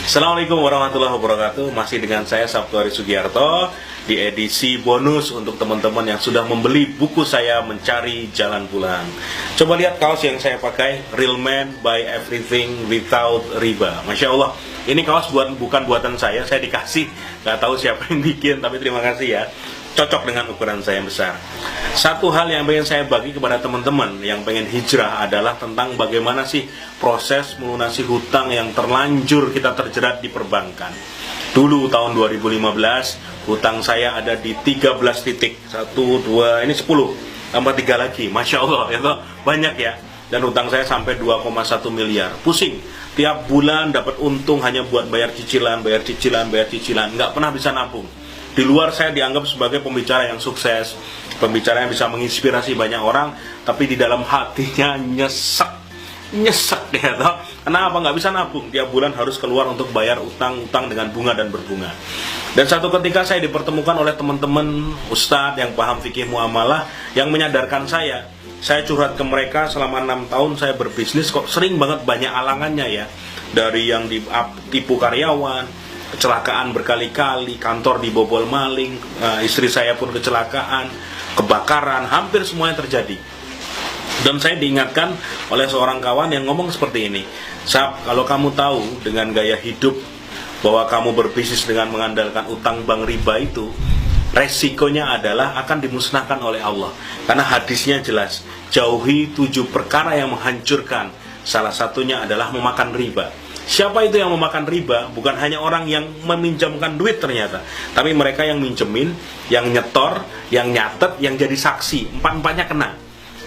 Assalamualaikum warahmatullahi wabarakatuh. Masih dengan saya Sabtu Hari Sugiarto di edisi bonus untuk teman-teman yang sudah membeli buku saya Mencari Jalan Pulang. Coba lihat kaos yang saya pakai, Real Man Buy Everything Without Riba. Masya Allah, ini kaos bukan buatan saya dikasih. Gak tahu siapa yang bikin, tapi terima kasih ya. Cocok dengan ukuran saya yang besar. Satu hal yang pengen saya bagi kepada teman-teman yang pengen hijrah adalah tentang bagaimana sih proses melunasi hutang yang terlanjur kita terjerat di perbankan. Dulu tahun 2015 hutang saya ada di 13 titik, 1, 2, ini 10 tambah 3 lagi, Masya Allah itu banyak ya. Dan hutang saya sampai 2,1 miliar. Pusing, tiap bulan dapat untung hanya buat bayar cicilan, nggak pernah bisa nabung. Di luar saya dianggap sebagai pembicara yang sukses, pembicara yang bisa menginspirasi banyak orang, tapi di dalam hatinya nyesek ya toh. Kenapa nggak bisa nabung? Tiap bulan harus keluar untuk bayar utang-utang dengan bunga dan berbunga. Dan satu ketika saya dipertemukan oleh teman-teman ustadz yang paham fikih muamalah yang menyadarkan saya curhat ke mereka selama 6 tahun saya berbisnis kok sering banget banyak alangannya ya. Dari yang ditipu karyawan, kecelakaan berkali-kali, kantor dibobol maling, istri saya pun kecelakaan, kebakaran, hampir semuanya terjadi. Dan saya diingatkan oleh seorang kawan yang ngomong seperti ini, Sab, kalau kamu tahu dengan gaya hidup bahwa kamu berbisnis dengan mengandalkan utang bank riba itu, resikonya adalah akan dimusnahkan oleh Allah. Karena hadisnya jelas, jauhi 7 perkara yang menghancurkan, salah satunya adalah memakan riba. Siapa itu yang memakan riba? Bukan hanya orang yang meminjamkan duit ternyata, tapi mereka yang minjemin, yang nyetor, yang nyatet, yang jadi saksi. Empat-empatnya kena.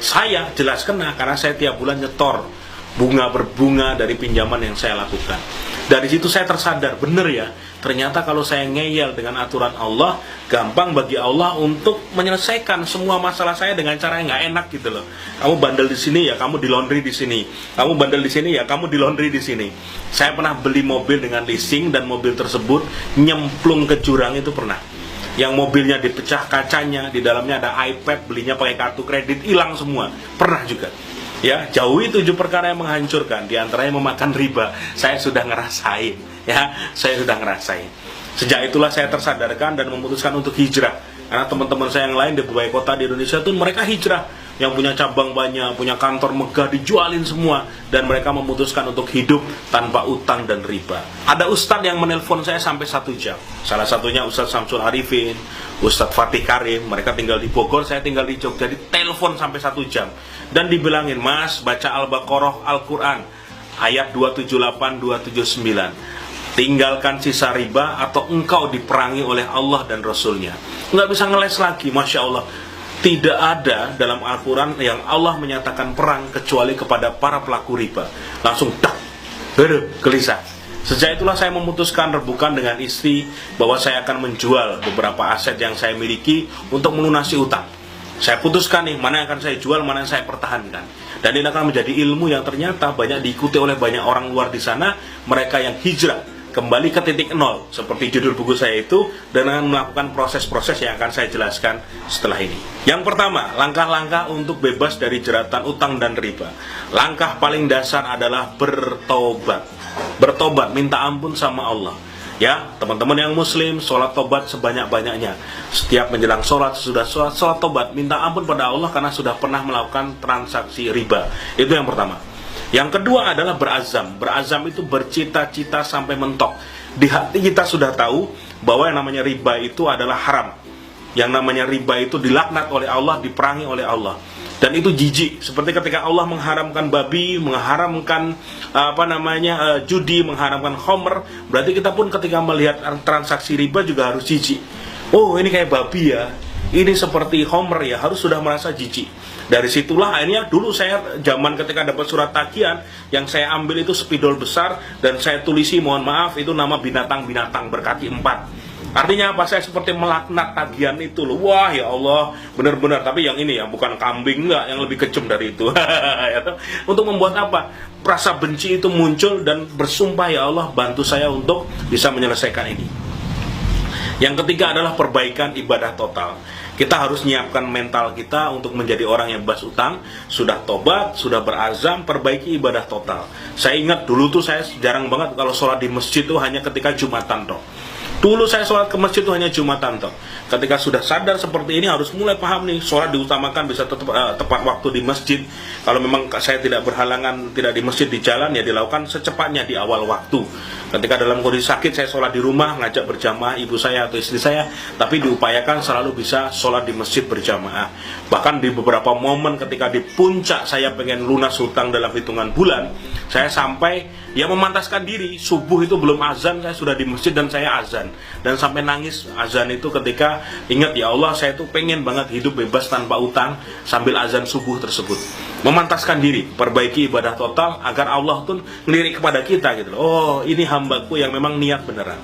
Saya jelas kena karena saya tiap bulan nyetor bunga berbunga dari pinjaman yang saya lakukan. Dari situ saya tersadar, bener ya, ternyata kalau saya ngeyel dengan aturan Allah, gampang bagi Allah untuk menyelesaikan semua masalah saya dengan cara yang nggak enak gitu loh. Kamu bandel di sini ya, kamu di laundry di sini. Kamu bandel di sini ya, kamu di laundry di sini. Saya pernah beli mobil dengan leasing dan mobil tersebut nyemplung ke jurang itu pernah. Yang mobilnya dipecah kacanya, di dalamnya ada iPad, belinya pakai kartu kredit, hilang semua. Pernah juga. Ya, jauhi 7 perkara yang menghancurkan, di antaranya memakan riba. Saya sudah ngerasain, ya, saya sudah ngerasain. Sejak itulah saya tersadarkan dan memutuskan untuk hijrah. Karena teman-teman saya yang lain di berbagai kota di Indonesia tuh mereka hijrah, yang punya cabang banyak, punya kantor megah dijualin semua, dan mereka memutuskan untuk hidup tanpa utang dan riba. Ada ustadz yang menelpon saya sampai 1 jam. Salah satunya Ustadz Samsul Arifin, Ustadz Fatih Karim, mereka tinggal di Bogor, saya tinggal di Jogja, ditelepon sampai 1 jam. Dan dibilangin, Mas, baca Al-Baqarah, Al-Quran, ayat 278, 279. Tinggalkan sisa riba atau engkau diperangi oleh Allah dan Rasulnya. Nggak bisa ngeles lagi, Masya Allah. Tidak ada dalam Al-Quran yang Allah menyatakan perang kecuali kepada para pelaku riba. Langsung tak, gelisah. Sejak itulah saya memutuskan rebukan dengan istri bahwa saya akan menjual beberapa aset yang saya miliki untuk melunasi utang. Saya putuskan nih, mana yang akan saya jual, mana yang saya pertahankan. Dan ini akan menjadi ilmu yang ternyata banyak diikuti oleh banyak orang luar di sana, mereka yang hijrah kembali ke titik nol, seperti judul buku saya itu, dengan melakukan proses-proses yang akan saya jelaskan setelah ini. Yang pertama, langkah-langkah untuk bebas dari jeratan utang dan riba. Langkah paling dasar adalah bertobat. Bertobat, minta ampun sama Allah. Ya, teman-teman yang muslim, sholat tobat sebanyak-banyaknya. Setiap menjelang sholat, sesudah sholat tobat, minta ampun pada Allah karena sudah pernah melakukan transaksi riba. Itu yang pertama. Yang kedua adalah berazam. Berazam itu bercita-cita sampai mentok. Di hati kita sudah tahu bahwa yang namanya riba itu adalah haram. Yang namanya riba itu dilaknat oleh Allah, diperangi oleh Allah. Dan itu jijik. Seperti ketika Allah mengharamkan babi, mengharamkan judi, mengharamkan khamr, berarti kita pun ketika melihat transaksi riba juga harus jijik. Oh, ini kayak babi ya. Ini seperti khamr ya, harus sudah merasa jijik. Dari situlah akhirnya dulu saya zaman ketika dapat surat tagihan, yang saya ambil itu spidol besar dan saya tulisi mohon maaf itu nama binatang-binatang berkaki 4. Artinya apa? Saya seperti melaknat tagihan itu loh. Wah ya Allah, benar-benar. Tapi yang ini ya, bukan kambing, enggak, yang lebih kejam dari itu. Untuk membuat apa? Rasa benci itu muncul dan bersumpah, ya Allah bantu saya untuk bisa menyelesaikan ini. Yang ketiga adalah perbaikan ibadah total. Kita harus menyiapkan mental kita untuk menjadi orang yang bebas utang, sudah tobat, sudah berazam, perbaiki ibadah total. Saya ingat dulu tuh saya jarang banget kalau sholat di masjid tuh hanya ketika Jumatan toh. Dulu saya sholat ke masjid itu hanya Jumatan toh. Ketika sudah sadar seperti ini harus mulai paham nih, sholat diutamakan bisa tepat waktu di masjid. Kalau memang saya tidak berhalangan tidak di masjid di jalan ya dilakukan secepatnya di awal waktu. Ketika dalam kondisi sakit saya sholat di rumah, ngajak berjamaah ibu saya atau istri saya, tapi diupayakan selalu bisa sholat di masjid berjamaah. Bahkan di beberapa momen ketika di puncak saya pengen lunas hutang dalam hitungan bulan, saya sampai ya memantaskan diri, subuh itu belum azan saya sudah di masjid dan saya azan. Dan sampai nangis azan itu ketika ingat ya Allah saya tuh pengen banget hidup bebas tanpa utang sambil azan subuh tersebut. Memantaskan diri, perbaiki ibadah total agar Allah tuh ngelirik kepada kita gitu loh. Oh ini hambaku yang memang niat beneran.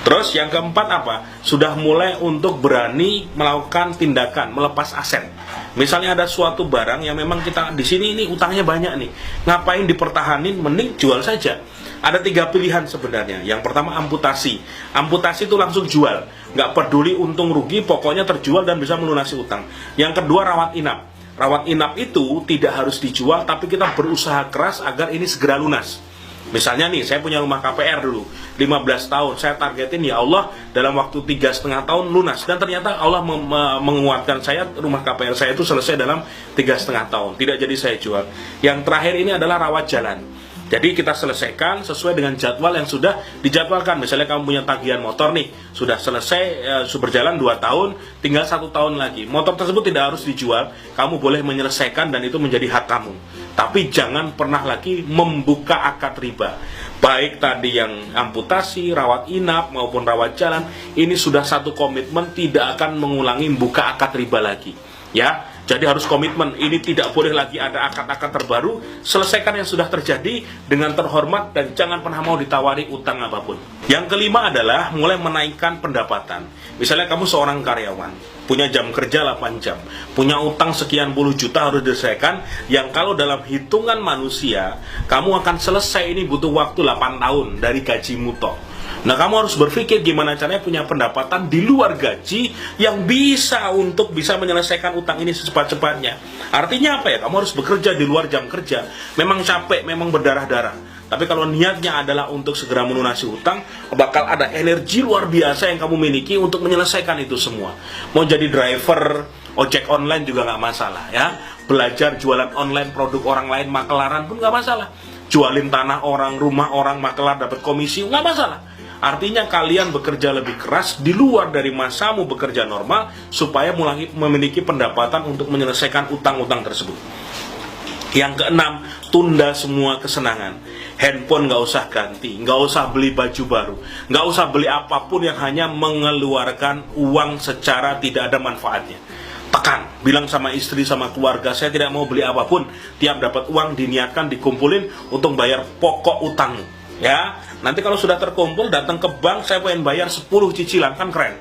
Terus yang keempat apa? Sudah mulai untuk berani melakukan tindakan melepas aset. Misalnya ada suatu barang yang memang kita di sini ini utangnya banyak nih. Ngapain dipertahanin? Mending jual saja. Ada 3 pilihan sebenarnya. Yang pertama amputasi. Amputasi itu langsung jual. Nggak peduli untung rugi, pokoknya terjual dan bisa melunasi utang. Yang kedua rawat inap. Rawat inap itu tidak harus dijual, tapi kita berusaha keras agar ini segera lunas. Misalnya nih, saya punya rumah KPR dulu, 15 tahun, saya targetin ya Allah dalam waktu 3,5 tahun lunas. Dan ternyata Allah menguatkan saya, rumah KPR saya itu selesai dalam 3,5 tahun. Tidak jadi saya jual. Yang terakhir ini adalah rawat jalan. Jadi kita selesaikan sesuai dengan jadwal yang sudah dijadwalkan. Misalnya kamu punya tagihan motor nih, sudah selesai, berjalan 2 tahun, tinggal 1 tahun lagi. Motor tersebut tidak harus dijual, kamu boleh menyelesaikan dan itu menjadi hak kamu. Tapi jangan pernah lagi membuka akad riba. Baik tadi yang amputasi, rawat inap maupun rawat jalan, ini sudah satu komitmen tidak akan mengulangi buka akad riba lagi. Ya. Jadi harus komitmen, ini tidak boleh lagi ada akad-akad terbaru, selesaikan yang sudah terjadi dengan terhormat dan jangan pernah mau ditawari utang apapun. Yang kelima adalah mulai menaikkan pendapatan. Misalnya kamu seorang karyawan, punya jam kerja 8 jam, punya utang sekian puluh juta harus diselesaikan, yang kalau dalam hitungan manusia, kamu akan selesai ini butuh waktu 8 tahun dari gajimu toh. Nah kamu harus berpikir gimana caranya punya pendapatan di luar gaji yang bisa untuk bisa menyelesaikan utang ini secepat-cepatnya. Artinya apa ya? Kamu harus bekerja di luar jam kerja. Memang capek, memang berdarah-darah. Tapi kalau niatnya adalah untuk segera melunasi utang, bakal ada energi luar biasa yang kamu miliki untuk menyelesaikan itu semua. Mau jadi driver, ojek online juga nggak masalah ya. Belajar jualan online produk orang lain, makelaran pun nggak masalah. Jualin tanah orang, rumah orang, makelar dapat komisi, nggak masalah. Artinya kalian bekerja lebih keras di luar dari masamu bekerja normal supaya mulai memiliki pendapatan untuk menyelesaikan utang-utang tersebut. Yang keenam, tunda semua kesenangan. Handphone nggak usah ganti, nggak usah beli baju baru, nggak usah beli apapun yang hanya mengeluarkan uang secara tidak ada manfaatnya. Tekan, bilang sama istri, sama keluarga, saya tidak mau beli apapun. Tiap dapat uang diniatkan, dikumpulin untuk bayar pokok utangmu. Ya, nanti kalau sudah terkumpul datang ke bank, saya pengen bayar 10 cicilan, kan keren.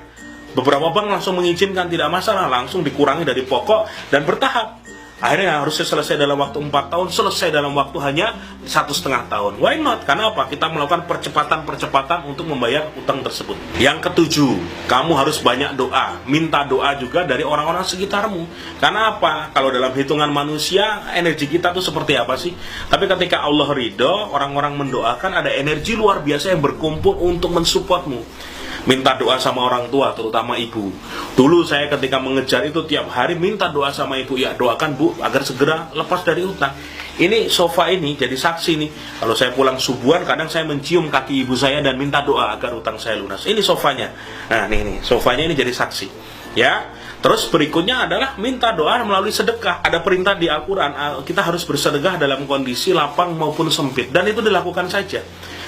Beberapa bank langsung mengizinkan, tidak masalah, langsung dikurangi dari pokok dan bertahap. Akhirnya harusnya selesai dalam waktu 4 tahun, selesai dalam waktu hanya 1,5 tahun. Why not? Karena apa? Kita melakukan percepatan-percepatan untuk membayar utang tersebut. Yang ketujuh, kamu harus banyak doa. Minta doa juga dari orang-orang sekitarmu. Karena apa? Kalau dalam hitungan manusia, energi kita tuh seperti apa sih? Tapi ketika Allah ridho, orang-orang mendoakan, ada energi luar biasa yang berkumpul untuk mensupportmu. Minta doa sama orang tua, terutama ibu. Dulu saya ketika mengejar itu tiap hari minta doa sama ibu, ya doakan bu agar segera lepas dari utang. Ini sofa ini jadi saksi nih. Kalau saya pulang subuhan, kadang saya mencium kaki ibu saya dan minta doa agar utang saya lunas. Ini sofanya. Nah nih sofanya ini jadi saksi. Ya. Terus berikutnya adalah minta doa melalui sedekah. Ada perintah di Al-Quran, kita harus bersedekah dalam kondisi lapang maupun sempit. Dan itu dilakukan saja.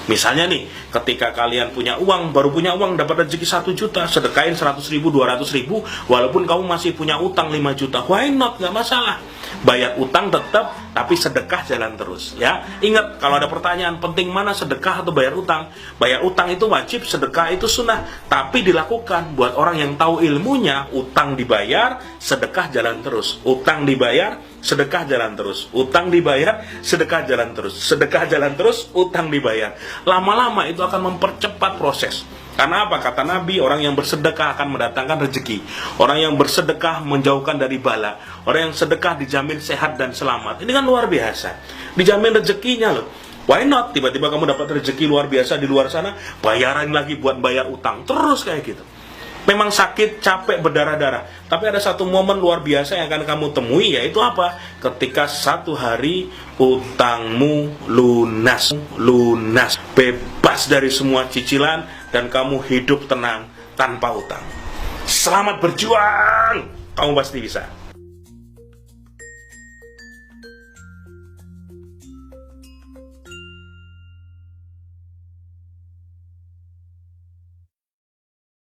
Misalnya nih, ketika kalian punya uang, baru punya uang, dapat rezeki 1 juta, sedekahin 100 ribu, 200 ribu, walaupun kamu masih punya utang 5 juta, why not? Gak masalah. Bayar utang tetap, tapi sedekah jalan terus. Ya, ingat, kalau ada pertanyaan, penting mana sedekah atau bayar utang? Bayar utang itu wajib, sedekah itu sunnah, tapi dilakukan buat orang yang tahu ilmunya. Utang dibayar, sedekah jalan terus. Utang dibayar, sedekah jalan terus. Utang dibayar, sedekah jalan terus. Sedekah jalan terus, utang dibayar. Lama-lama itu akan mempercepat proses. Karena apa? Kata Nabi, orang yang bersedekah akan mendatangkan rezeki. Orang yang bersedekah menjauhkan dari bala. Orang yang sedekah dijamin sehat dan selamat. Ini kan luar biasa. Dijamin rezekinya loh. Why not? Tiba-tiba kamu dapat rezeki luar biasa di luar sana, bayaran lagi buat bayar utang. Terus kayak gitu. Memang sakit, capek, berdarah-darah. Tapi ada satu momen luar biasa yang akan kamu temui, yaitu apa? Ketika satu hari utangmu lunas. Bebas dari semua cicilan, dan kamu hidup tenang tanpa utang. Selamat berjuang, kamu pasti bisa.